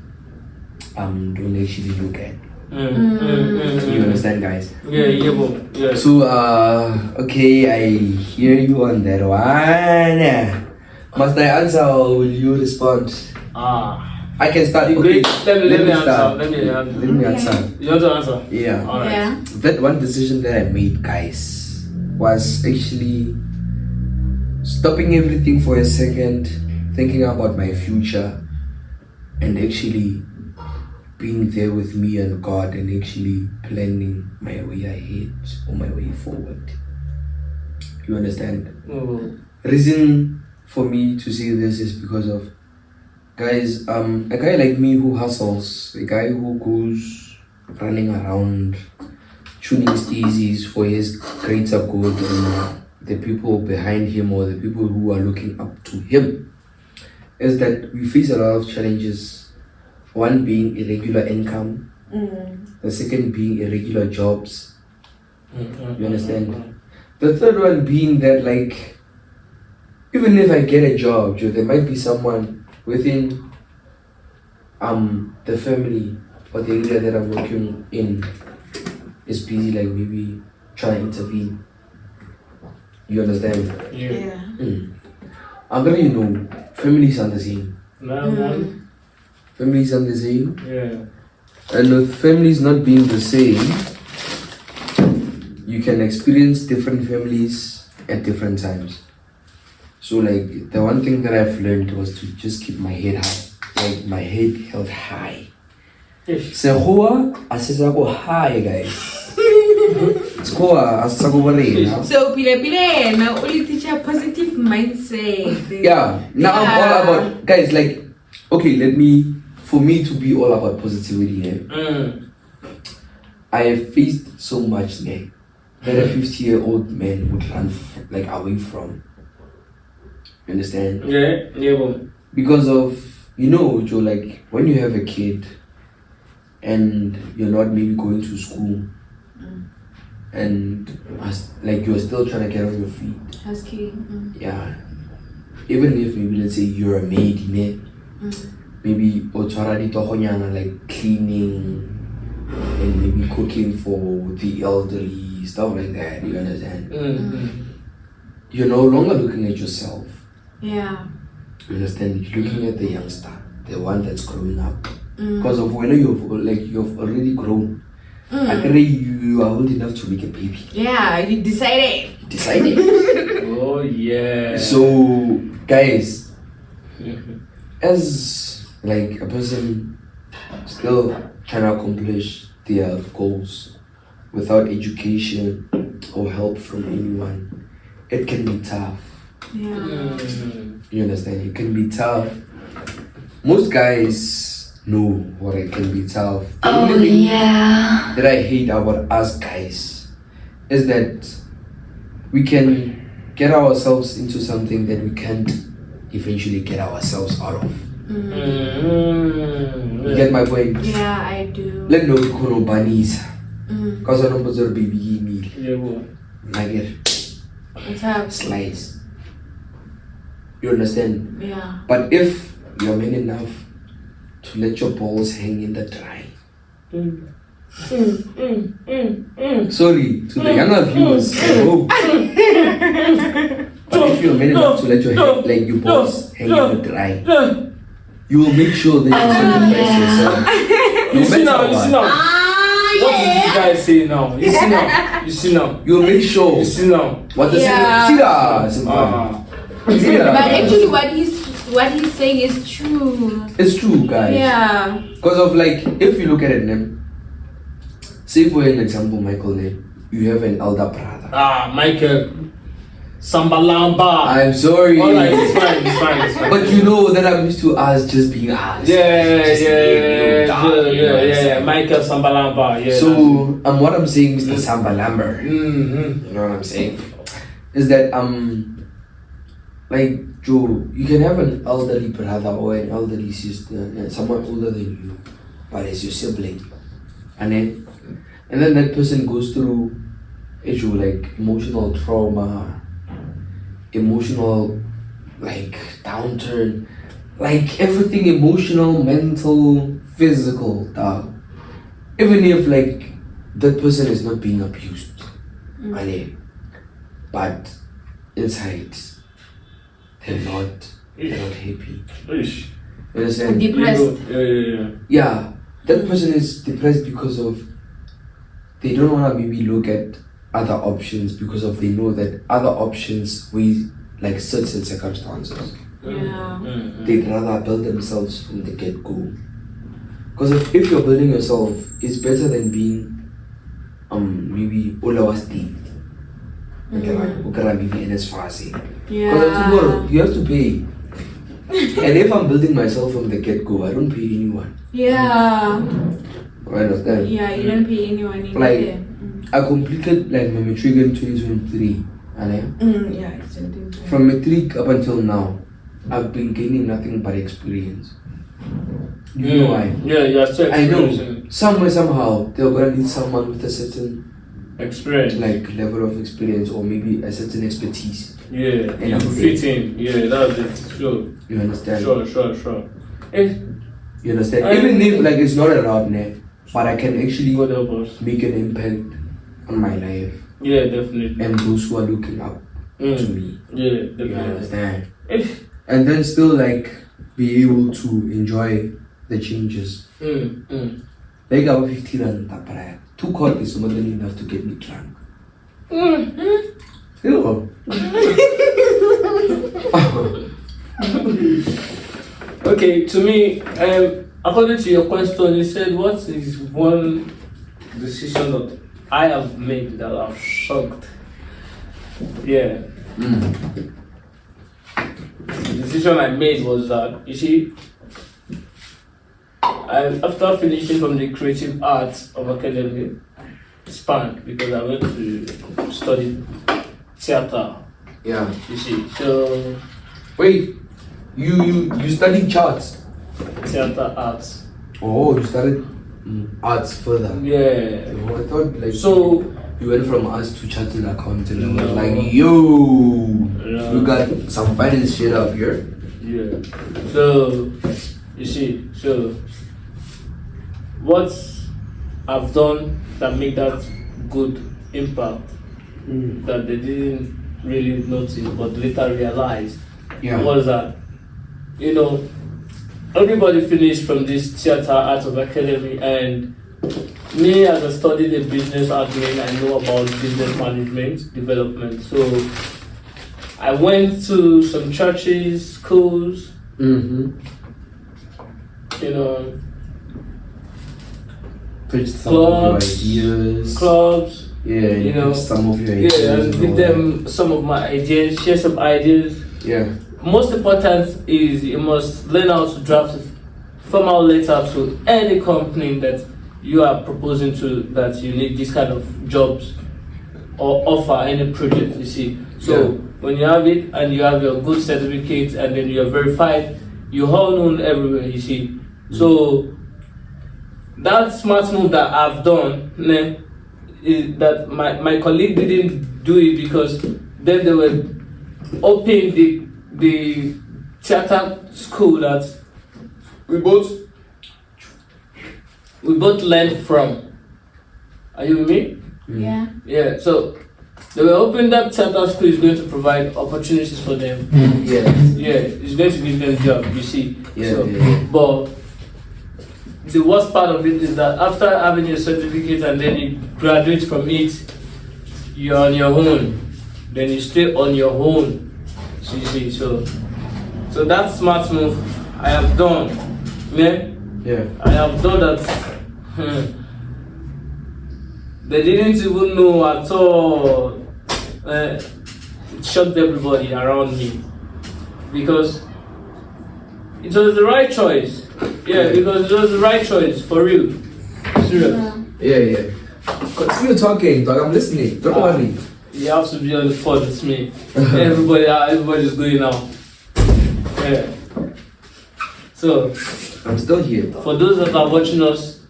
C: don't actually look at. You understand, guys?
B: Yeah.
C: So okay, I hear you on that one. Must I answer or will you respond? I can start. Okay,
B: Let me
C: start.
B: answer.
C: Let me answer.
B: You want to answer?
C: Yeah.
B: Alright.
A: Yeah.
C: That one decision that I made, guys, was actually stopping everything for a second, thinking about my future, and actually being there with me and God, and actually planning my way ahead or my way forward. You understand? Reason for me to say this is because of, guys, a guy like me who hustles, a guy who goes running around tuning steezies for his greater good and the people behind him or the people who are looking up to him, is that we face a lot of challenges. One being irregular income, the second being irregular jobs. You understand? The third one being that, like, even if I get a job, there might be someone within the family or the area that I'm working in is busy, like maybe trying to intervene. You understand?
A: Yeah.
C: I'm gonna, families are the same. Families are the same.
B: Yeah.
C: And with families not being the same, you can experience different families at different times. So like the one thing that I've learned was to just keep my head high, like my head held high. Sehoa asisako high, guys. Sehoa asisako barena.
A: So pile now only teach a positive mindset.
C: Yeah. Now I'm all about, guys, like, okay, for me to be all about positivity, I have faced so much that a 50-year-old man would run away from. You understand?
B: Yeah.
C: Because of, Joe, like when you have a kid and you're not maybe going to school and like you're still trying to get on your feet. Yeah. Even if maybe let's say you're a maid, maybe like cleaning, and maybe cooking for the elderly, stuff like that. You understand? You're no longer looking at yourself.
A: Yeah.
C: You understand? You're looking at the youngster, the one that's growing up. Because of when you've already grown. I think you are old enough to make a baby.
A: Yeah, you decided.
B: Oh yeah.
C: So guys, as like a person still trying to accomplish their goals without education or help from anyone, it can be tough.
A: Yeah.
C: You understand? It can be tough. Most guys know what it can be tough. The only thing that I hate about us guys is that we can get ourselves into something that we can't eventually get ourselves out of. You get my point?
A: Yeah, I do.
C: Let no kono bunnies. Cause I know baby meal.
B: Yeah, boy.
C: Nugget.
A: What's up?
C: Slice. You understand?
A: Yeah.
C: But if you're man enough to let your balls hang in the dry. Sorry to the younger viewers, I hope. But if you're man enough to let your balls hang in the dry, you will make sure that you sacrifice yourself.
B: You see now. What did this guy say now? You see now.
C: You will make sure.
B: You see now.
C: What does
A: Yeah.
C: it say?
A: But actually, what he's saying is true.
C: It's true, guys.
A: Yeah.
C: Because of if you look at it, say for an example, Michael, you have an elder brother.
B: Michael. Sambalamba.
C: I'm sorry.
B: Alright, it's fine.
C: But you know that I'm used to us just being us.
B: Yeah. Michael Sambalamba. Yeah.
C: So what I'm saying, Mr. Sambalamber, you know what I'm saying, is that like Joe, you can have an elderly brother or an elderly sister, someone older than you, but it's your sibling, and then that person goes through issue like emotional trauma, emotional downturn, everything, emotional, mental, physical, dog. Even if that person is not being abused, but inside they're not happy. You understand?
A: Depressed.
C: Yeah, that person is depressed because of they don't want to maybe look at other options because of they know that other options we certain circumstances.
A: Yeah.
C: They'd rather build themselves from the get-go. Because if you're building yourself, it's better than being maybe Olawa State. Maybe in as far as
A: Yeah.
C: because tomorrow you have to pay. And if I'm building myself from the get-go, I don't pay anyone.
A: Yeah.
C: I understand.
A: Yeah, you don't pay anyone in
C: Like, I completed my matric in 2023.
A: yeah, exactly.
C: From matric up until now, I've been gaining nothing but experience. You know why?
B: Yeah, you're still
C: I know.
B: experiencing
C: Somewhere, somehow, they're gonna need someone with a certain
B: experience.
C: level of experience or maybe a certain expertise.
B: Yeah,
C: And
B: you
C: I'm
B: fit in. Yeah, that's it. Sure.
C: You understand?
B: Sure. Eh,
C: You understand? Even if it's not allowed, but I can actually
B: what else?
C: make an impact on my life
B: Yeah, definitely.
C: and those who are looking up to me.
B: Yeah,
C: You
B: definitely.
C: understand?
B: Eh,
C: And then still be able to enjoy the changes. I was 15 and that 2 cold is more than enough to get me drunk. Still.
B: Okay, to me, according to your question, you said what is one decision that I have made that I've shocked? Yeah. The decision I made was that, you see, after finishing from the Creative Arts of Academy, SPANC, because I went to study theater,
C: Yeah.
B: you see, so
C: Wait, you studied charts?
B: theater arts.
C: Oh, you started arts further.
B: Yeah.
C: Oh, I thought
B: So
C: you went from arts to charts and accounting. I was
B: No.
C: like, yo,
B: Yeah.
C: you got some finance shit up here.
B: yeah. So you see, so what I've done that make that good impact that they didn't really notice but later realized was that, you know, everybody finished from this theater art of academy, and me, as I studied a business admin, I know about business management development. So I went to some churches, schools, you know,
C: pitch some of your ideas.
B: clubs,
C: you know, some of your ideas.
B: Yeah, and give them some of my ideas, share some ideas.
C: Yeah.
B: Most important is you must learn how to draft a formal letter to any company that you are proposing to, that you need this kind of jobs or offer any project, you see. So when you have it and you have your good certificate and then you're verified, you're all known everywhere, you see. So that smart move that I've done is that my colleague didn't do it, because then they were opening the theater school that we both learned from. Are you with me?
A: Yeah.
B: Yeah, so they were hoping that theater school is going to provide opportunities for them.
C: Yeah,
B: it's going to give them job, you see.
C: Yeah.
B: But the worst part of it is that after having your certificate and then you graduate from it, you're on your own. Then you stay on your own. So you see, so that smart move I have done. I have done that. They didn't even know at all. It shocked everybody around me, because it was the right choice. Because it was the right choice, for real. Serious.
C: Yeah. Continue talking, dog. I'm listening. Don't worry.
B: You have to be on the phone with me. Everybody's going now. Yeah. So
C: I'm still here, dog.
B: For those that are watching us,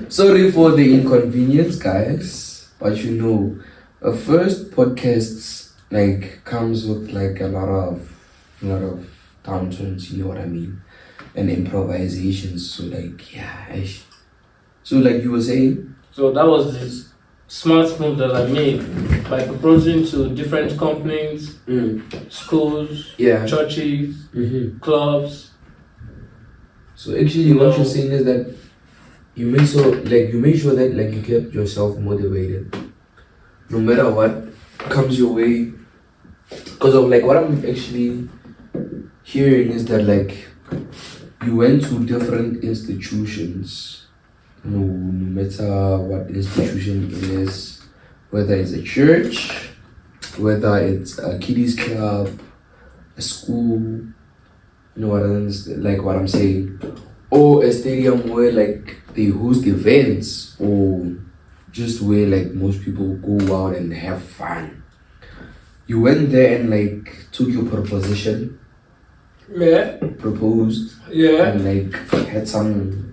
C: sorry for the inconvenience, guys. But you know, a first podcast comes with a lot of downturns. You know what I mean? And improvisations. So So like you were saying.
B: So that was this smart move that I made by proposing to different companies, schools, churches, clubs.
C: So actually, what you're saying is that you make sure that you kept yourself motivated, no matter what comes your way. Because of what I'm actually hearing is that you went to different institutions. No matter what institution it is, whether it's a church, whether it's a kiddies club, a school, you know what I'm saying, or a stadium where they host events, or just where most people go out and have fun. You went there and took your proposition, proposed, and had some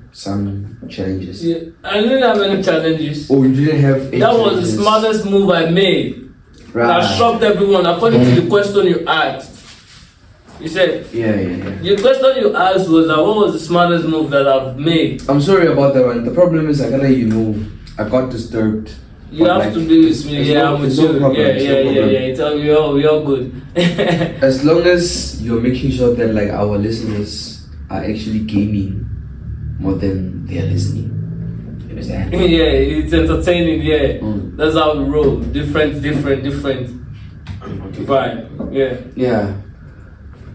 C: challenges.
B: I didn't have any challenges.
C: Oh, you didn't have any
B: That
C: challenges.
B: was the smartest move I made.
C: Right.
B: That shocked everyone according to the question you asked. You said, the question you asked was what was the smartest move that I've made?
C: I'm sorry about that one. The problem is I got disturbed.
B: You have to be with me. I'm with you. Tell me we all good.
C: As long as you're making sure that our listeners are actually gaining more than they're listening. You understand?
B: It's entertaining. That's how we roll. Different. Fine.
C: Yeah.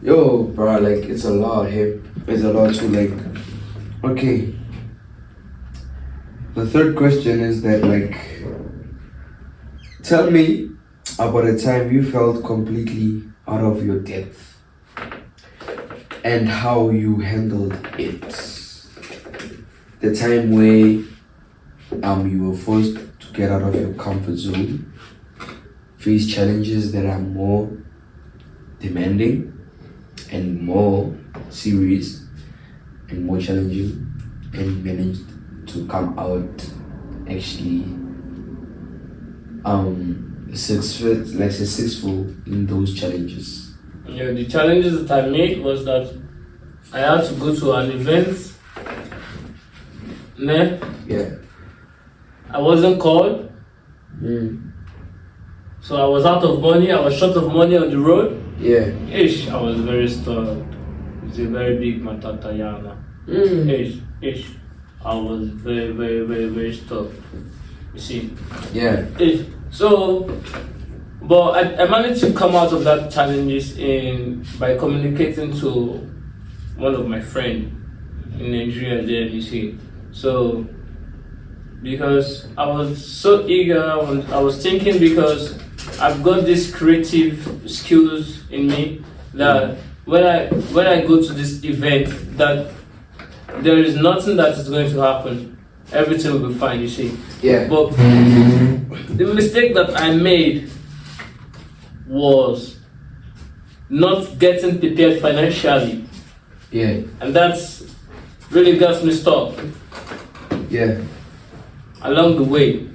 C: Yo, bro, it's a lot here. It's a lot to okay. The third question is that tell me about a time you felt completely out of your depth and how you handled it. The time where you were forced to get out of your comfort zone, face challenges that are more demanding and more serious and more challenging, and managed to come out actually successful in those challenges.
B: The challenges that I made was that I had to go to an event. I wasn't called. So I was out of money. I was short of money on the road.
C: Yeah.
B: I was very stuck. It's a very big matata yana. I was very, very, very, very stuck. You see.
C: Yeah.
B: So, but I managed to come out of that challenges by communicating to one of my friends in Nigeria there, you see. So, because I was so eager, I was thinking because I've got these creative skills in me that when I go to this event, that there is nothing that is going to happen. Everything will be fine, you see.
C: Yeah.
B: But the mistake that I made was not getting prepared financially.
C: Yeah.
B: And that's really got me stuck.
C: Yeah.
B: Along the way.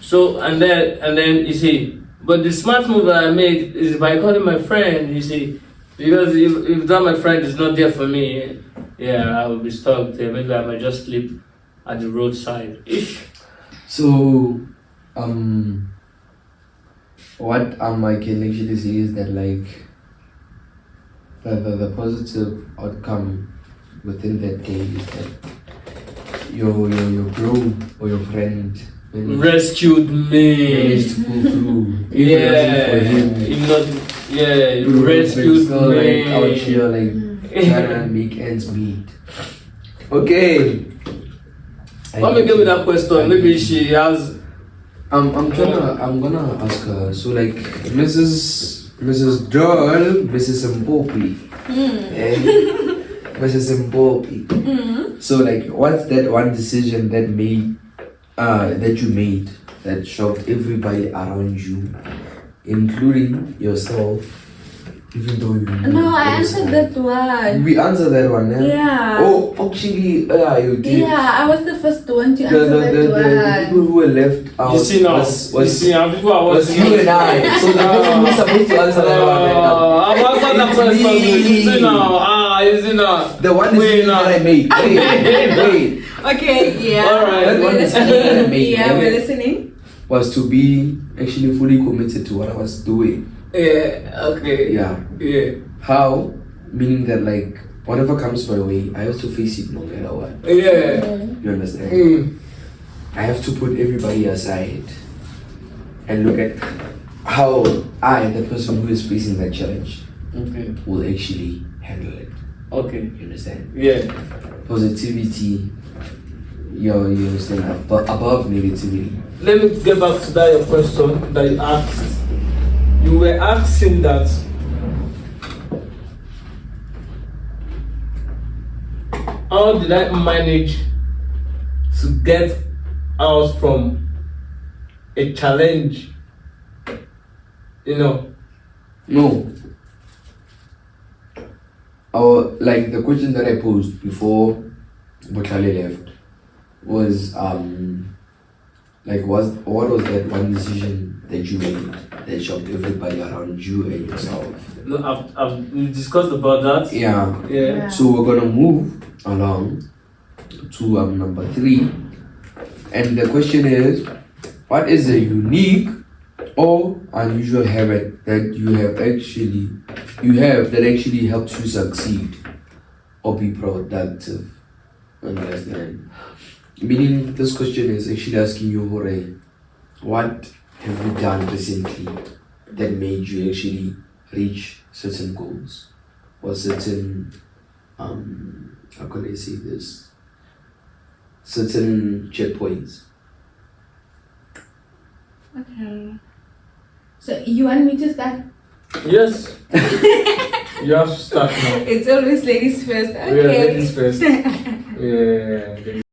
B: So and then you see, but the smart move that I made is by calling my friend, you see, because if that my friend is not there for me, I will be stuck there. Maybe I might just sleep at the roadside.
C: So what I can actually say is that like the positive outcome within that day is that your bro or your friend
B: rescued me.
C: Managed to pull through.
B: He rescued me.
C: Like out here, like trying to make ends meet. Okay.
B: Let me give me that question. Maybe she has.
C: I'm gonna ask her. So like Mrs. Doll, Mrs. Mpopi, and Mrs. Mpopi. So like, what's that one decision that you made that shocked everybody around you, including yourself, even though you knew?
A: No, I answered that one.
C: We answered that one, eh?
A: Yeah.
C: Oh, actually, you did.
A: Yeah, I was the first one to answer that
C: The
A: one.
C: people who were left out
B: You see now.
C: was
B: You see now. People are
C: was
B: watching.
C: you and I. So the person who's supposed to answer that one right now.
B: I've answered that question. You see now. You see now.
C: The one
B: Wait
C: decision
B: now.
C: that I made. Wait.
A: Okay, yeah.
B: Alright.
C: That one decision that I made.
A: Yeah, we're listening.
C: Was to be actually fully committed to what I was doing.
B: Yeah. Okay.
C: Yeah.
B: Yeah.
C: How? Meaning that like whatever comes my way, I have to face it no matter what.
B: Yeah.
C: You understand? I have to put everybody aside and look at how I, the person who is facing that challenge,
B: Okay.
C: will actually handle it.
B: Okay.
C: You understand?
B: Yeah.
C: Positivity, you understand, above negativity.
B: Let me get back to that your question that you asked. You were asking that how did I manage to get out from a challenge? You know.
C: No. Like the question that I posed before Botale left was what was that one decision that you made that shocked everybody around you and yourself?
B: No, we discussed about that.
C: Yeah.
B: Yeah.
C: So we're gonna move along to number 3, and the question is, what is a unique or unusual habit that you have that actually helps you succeed or be productive? Understand? Meaning, this question is actually asking you, Hore, what have you done recently that made you actually reach certain goals or certain how can I say this? Certain checkpoints.
A: Okay. So you want me to start?
B: Yes. You have to start now.
A: It's always ladies first.
B: Yeah,
A: Okay.
B: ladies first. Yeah.